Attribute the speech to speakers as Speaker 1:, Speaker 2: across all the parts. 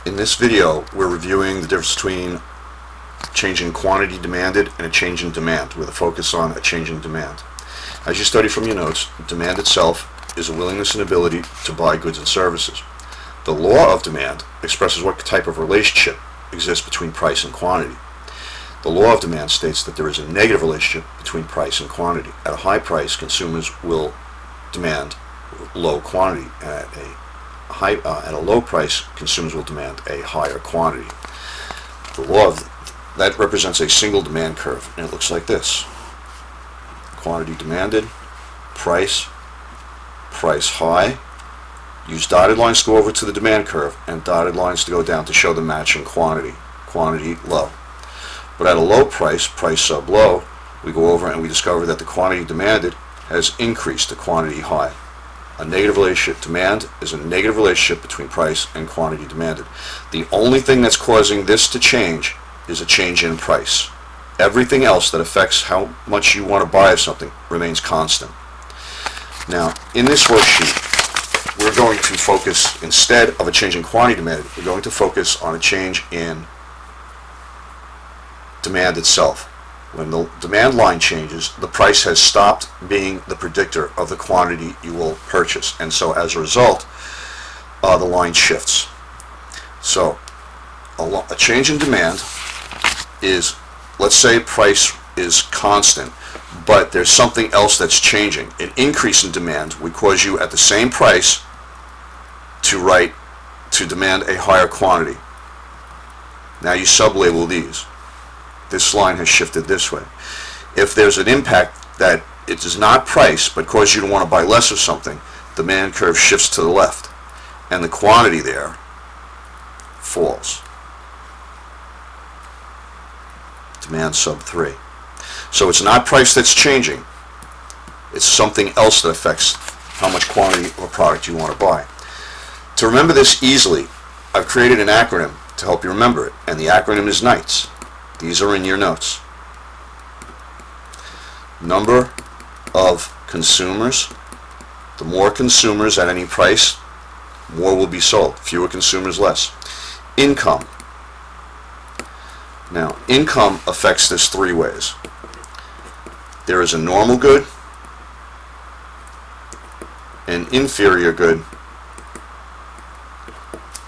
Speaker 1: In this video, we're reviewing the difference between change in quantity demanded and a change in demand, with a focus on a change in demand. As you study from your notes, demand itself is a willingness and ability to buy goods and services. The law of demand expresses what type of relationship exists between price and quantity. The law of demand states that there is a negative relationship between price and quantity. At a high price, consumers will demand low quantity. At a low price, consumers will demand a higher quantity. The law of that represents a single demand curve, and it looks like this: quantity demanded, price high. Use dotted lines to go over to the demand curve and dotted lines to go down to show the matching quantity low. But at a low price sub low, we go over and we discover that the quantity demanded has increased to quantity high. A negative relationship. Demand is a negative relationship between price and quantity demanded. The only thing that's causing this to change is a change in price. Everything else that affects how much you want to buy of something remains constant. Now, in this worksheet, we're going to focus, instead of a change in quantity demanded, we're going to focus on a change in demand itself. When the demand line changes, the price has stopped being the predictor of the quantity you will purchase, and so as a result, the line shifts. So a change in demand is, let's say price is constant, but there's something else that's changing. An increase in demand would cause you at the same price to demand a higher quantity. Now you sublabel these. This line has shifted this way. If there's an impact that it is not price but causes you to want to buy less of something, the demand curve shifts to the left and the quantity there falls. Demand sub 3. So it's not price that's changing, it's something else that affects how much quantity of a product you want to buy. To remember this easily, I've created an acronym to help you remember it, and the acronym is NIGHTS. These are in your notes. Number of consumers. The more consumers at any price, more will be sold. Fewer consumers, less. Income. Now, income affects this three ways. There is a normal good, an inferior good,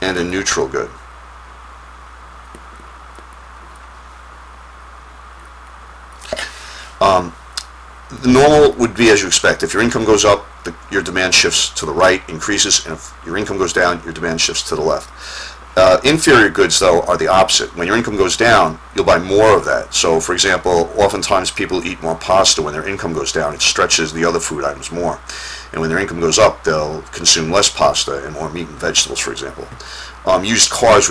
Speaker 1: and a neutral good. The normal would be as you expect. If your income goes up, your demand shifts to the right, increases, and if your income goes down, your demand shifts to the left. Inferior goods, though, are the opposite. When your income goes down, you'll buy more of that. So, for example, oftentimes people eat more pasta. When their income goes down, it stretches the other food items more. And when their income goes up, they'll consume less pasta and more meat and vegetables, for example. Used cars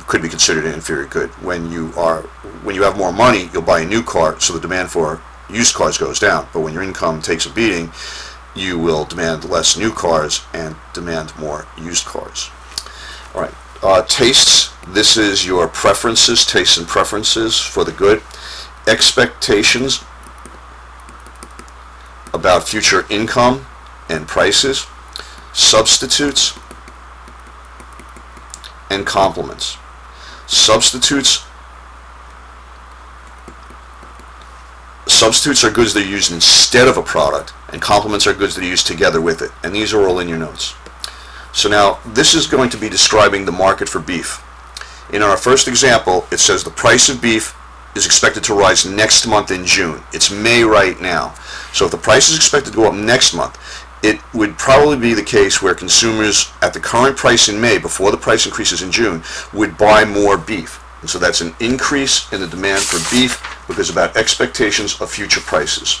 Speaker 1: could be considered an inferior good. When you have more money, you'll buy a new car, so the demand for used cars goes down. But when your income takes a beating, you will demand less new cars and demand more used cars. All right. Tastes. This is your preferences, tastes and preferences for the good. Expectations about future income and prices. Substitutes and complements. Substitutes are goods that are used instead of a product, and complements are goods that are used together with it. And these are all in your notes. So now, this is going to be describing the market for beef. In our first example, it says the price of beef is expected to rise next month in June. It's May right now. So if the price is expected to go up next month, it would probably be the case where consumers at the current price in May, before the price increases in June, would buy more beef. And so that's an increase in the demand for beef because about expectations of future prices.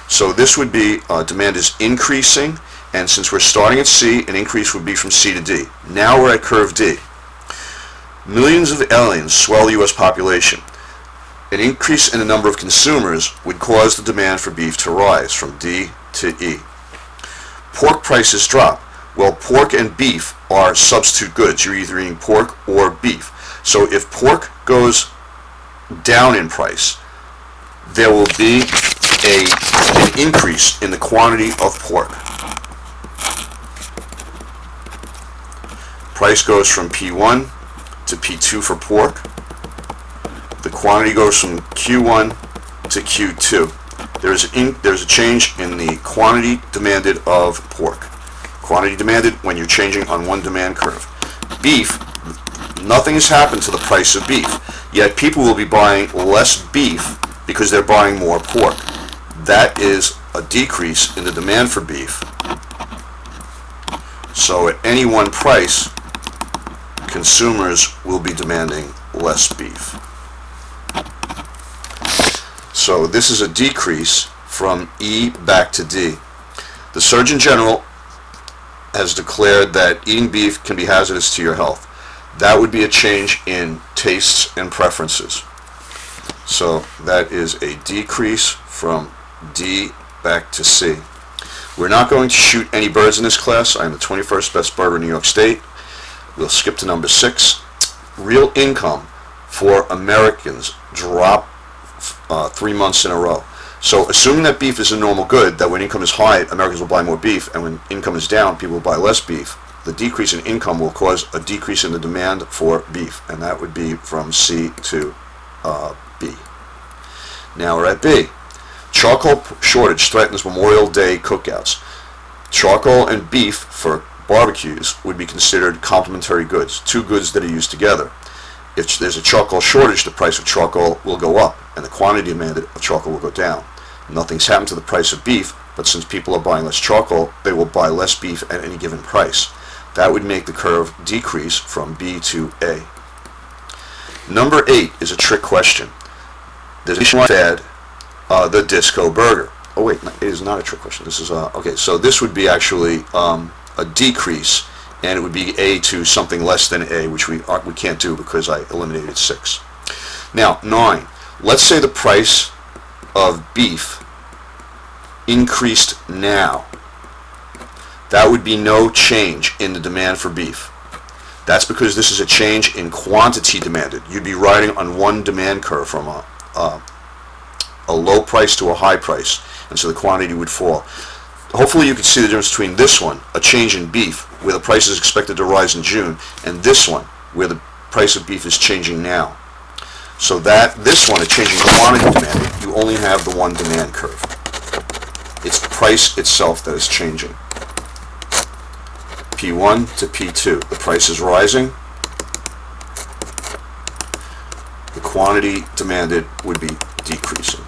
Speaker 1: So this would be demand is increasing, and since we're starting at C, an increase would be from C to D. Now we're at curve D. Millions of aliens swell the U.S. population. An increase in the number of consumers would cause the demand for beef to rise from D to E. Pork prices drop. Well, pork and beef are substitute goods. You're either eating pork or beef. So if pork goes down in price, there will be an increase in the quantity of pork. Price goes from P1 to P2 for pork. The quantity goes from Q1 to Q2. There's a change in the quantity demanded of pork. Quantity demanded when you're changing on one demand curve. Beef, nothing has happened to the price of beef, yet people will be buying less beef because they're buying more pork. That is a decrease in the demand for beef. So at any one price, consumers will be demanding less beef. So this is a decrease from E back to D. The Surgeon General has declared that eating beef can be hazardous to your health. That would be a change in tastes and preferences. So that is a decrease from D back to C. We're not going to shoot any birds in this class. I'm the 21st best barber in New York State. We'll skip to number 6. Real income for Americans dropped 3 months in a row. So assuming that beef is a normal good, that when income is high, Americans will buy more beef, and when income is down, people will buy less beef. The decrease in income will cause a decrease in the demand for beef, and that would be from C to B. Now we're at B. Charcoal shortage threatens Memorial Day cookouts. Charcoal and beef for barbecues would be considered complementary goods, two goods that are used together. If there's a charcoal shortage, the price of charcoal will go up, and the quantity demanded of charcoal will go down. Nothing's happened to the price of beef, but since people are buying less charcoal, they will buy less beef at any given price. That would make the curve decrease from B to A. Number 8 is a trick question. There's a fad, the Disco Burger. Oh wait, it is not a trick question. This is okay. So this would be actually a decrease, and it would be A to something less than A, which we can't do because I eliminated 6. Now 9. Let's say the price of beef increased now. That would be no change in the demand for beef. That's because this is a change in quantity demanded. You'd be riding on one demand curve from a low price to a high price, and so the quantity would fall. Hopefully you can see the difference between this one, a change in beef, where the price is expected to rise in June, and this one, where the price of beef is changing now. So that this one, a change in quantity demanded, you only have the one demand curve. It's price itself that is changing. P1 to P2. The price is rising. The quantity demanded would be decreasing.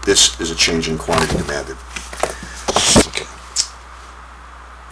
Speaker 1: This is a change in quantity demanded.